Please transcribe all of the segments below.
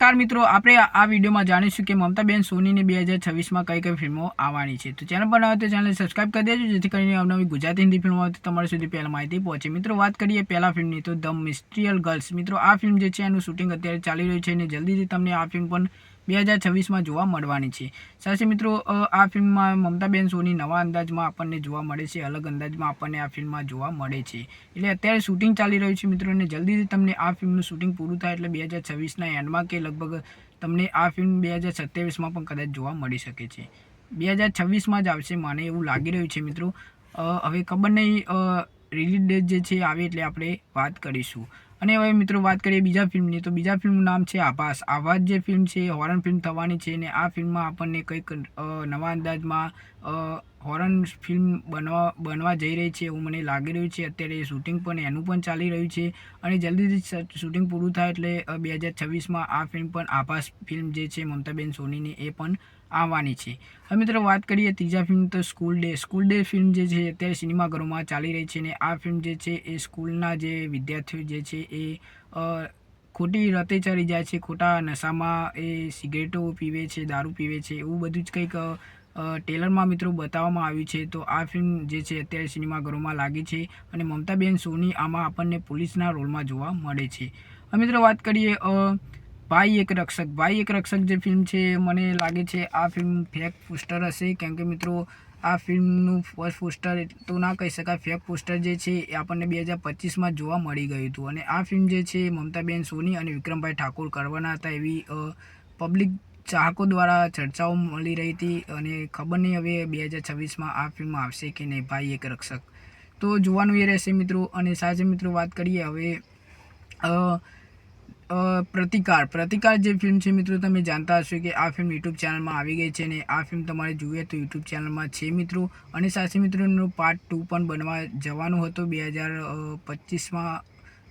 નમસ્કાર મિત્રો, આપણે આ વિડીયોમાં જાણીશું કે મમતાબેન સોનીની 2026માં કઈ કઈ ફિલ્મો આવવાની છે। તો ચેનલ પર નવા હોય તો ચેનલ સબસ્ક્રાઇબ કરી દેજો, જેથી કરીને અવનવી ગુજરાતી હિન્દી ફિલ્મો આવે તો તમારા સુધી પહેલાં માહિતી પહોંચે। મિત્રો, વાત કરીએ પહેલા ફિલ્મની તો ધ મિસ્ટીરિયસ ગર્લ્સ। મિત્રો, આ ફિલ્મ જે છે એનું શૂટિંગ અત્યારે ચાલી રહ્યું છે અને જલ્દીથી તમને આ ફિલ્મ પણ 2026માં જોવા મળવાની છે। સાથે મિત્રો, આ ફિલ્મમાં મમતાબેન સોની નવા અંદાજમાં આપણને જોવા મળે છે, અલગ અંદાજમાં આપણને આ ફિલ્મમાં જોવા મળે છે। એટલે અત્યારે શૂટિંગ ચાલી રહ્યું છે મિત્રો, અને જલ્દીથી તમને આ ફિલ્મનું શૂટિંગ પૂરું થાય એટલે 2026ના એન્ડમાં કે લગભગ તમને આ ફિલ્મ 2027માં પણ કદાચ જોવા મળી શકે છે। 2026માં જ આવશે મને એવું લાગી રહ્યું છે મિત્રો। હવે ખબર નહીં રિલીઝ ડેટ જે છે આવે એટલે આપણે વાત કરીશું। અને હવે મિત્રો વાત કરીએ બીજા ફિલ્મની, તો બીજા ફિલ્મનું નામ છે આભાસ। આભાસ જે ફિલ્મ છે હોરર ફિલ્મ થવાની છે, અને આ ફિલ્મમાં આપણને કંઈક નવા અંદાજમાં હોરર ફિલ્મ બનવા જઈ રહી છે એવું મને લાગી રહ્યું છે। અત્યારે શૂટિંગ પણ એનું પણ ચાલી રહ્યું છે, અને જલ્દીથી શૂટિંગ પૂરું થાય એટલે 2026માં આ ફિલ્મ પણ આભાસ ફિલ્મ જે છે મમતાબેન સોનીની એ પણ આવવાની છે। હવે મિત્રો વાત કરીએ ત્રીજા ફિલ્મ તો સ્કૂલ ડે ફિલ્મ જે છે અત્યારે સિનેમાઘરોમાં ચાલી રહી છે, અને આ ફિલ્મ જે છે એ સ્કૂલના જે વિદ્યાર્થીઓ જે છે એ ખોટી રતે ચડી જાય છે, ખોટા નશામાં એ સિગરેટો પીવે છે, દારૂ પીવે છે, એવું બધું જ કંઈક ટ્રેલરમાં મિત્રો બતાવવામાં આવ્યું છે। તો આ ફિલ્મ જે છે અત્યારે સિનેમાઘરોમાં લાગી છે, અને મમતાબેન સોની આમાં આપણને પોલીસના રોલમાં જોવા મળે છે। હવે મિત્રો વાત કરીએ ભાઈ એક રક્ષક જે ફિલ્મ છે, મને લાગે છે આ ફિલ્મ ફેક પોસ્ટર હશે, કેમ કે મિત્રો આ ફિલ્મનું ફર્સ્ટ પોસ્ટર તો ના કહી શકાય, ફેક પોસ્ટર જે છે એ આપણને 2025માં જોવા મળી ગયું હતું। અને આ ફિલ્મ જે છે મમતાબેન સોની અને વિક્રમભાઈ ઠાકોર કરવાના હતા એવી પબ્લિક ચાહકો દ્વારા ચર્ચાઓ મળી રહી હતી, અને ખબર નહીં હવે 2026માં આ ફિલ્મ આવશે કે નહીં, ભાઈ એક રક્ષક, તો જોવાનું એ રહેશે મિત્રો। અને સાથે મિત્રો વાત કરીએ હવે પ્રતિકાર જે ફિલ્મ છે મિત્રો, તમે જાણતા હશો કે આ ફિલ્મ યુટ્યુબ ચેનલમાં આવી ગઈ છે, અને આ ફિલ્મ તમારે જોઈએ તો યુટ્યુબ ચેનલમાં છે મિત્રો। અને સાથે મિત્રો એનો પાર્ટ 2 પણ બનવા જવાનો હતો 2025માં।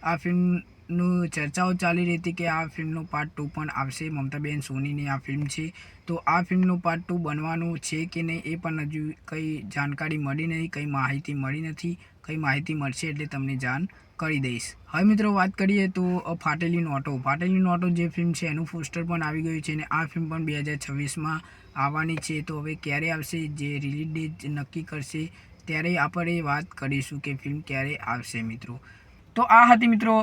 આ ફિલ્મનું ચર્ચાઓ ચાલી રહી હતી કે આ ફિલ્મનો પાર્ટ 2 પણ આવશે, મમતાબેન સોનીની આ ફિલ્મ છે, તો આ ફિલ્મનો પાર્ટ 2 બનવાનું છે કે નહીં એ પણ હજુ કંઈ જાણકારી મળી નહીં, કંઈ માહિતી મળી નથી, કંઈ માહિતી મળશે એટલે તમને જાણ કરી દઈશ। હવે મિત્રો વાત કરીએ તો ફાટેલી નોટો જે ફિલ્મ છે એનું પોસ્ટર પણ આવી ગયું છે, અને આ ફિલ્મ પણ 2026માં આવવાની છે। તો હવે ક્યારે આવશે, જે રિલીઝ ડેટ નક્કી કરશે ત્યારે આપણે વાત કરીશું કે ફિલ્મ ક્યારે આવશે મિત્રો। તો આ હતી મિત્રો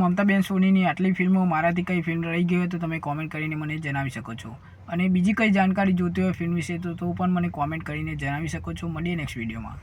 મમતાબેન સોનીની આટલી ફિલ્મો। મારાથી કઈ ફિલ્મ રહી ગઈ હોય તો તમે કોમેન્ટ કરીને મને જણાવી શકો છો, અને બીજી કઈ જાણકારી જોતી હોય ફિલ્મ વિશે તો પણ મને કોમેન્ટ કરીને જણાવી શકો છો। મળીએ નેક્સ્ટ વિડીયોમાં।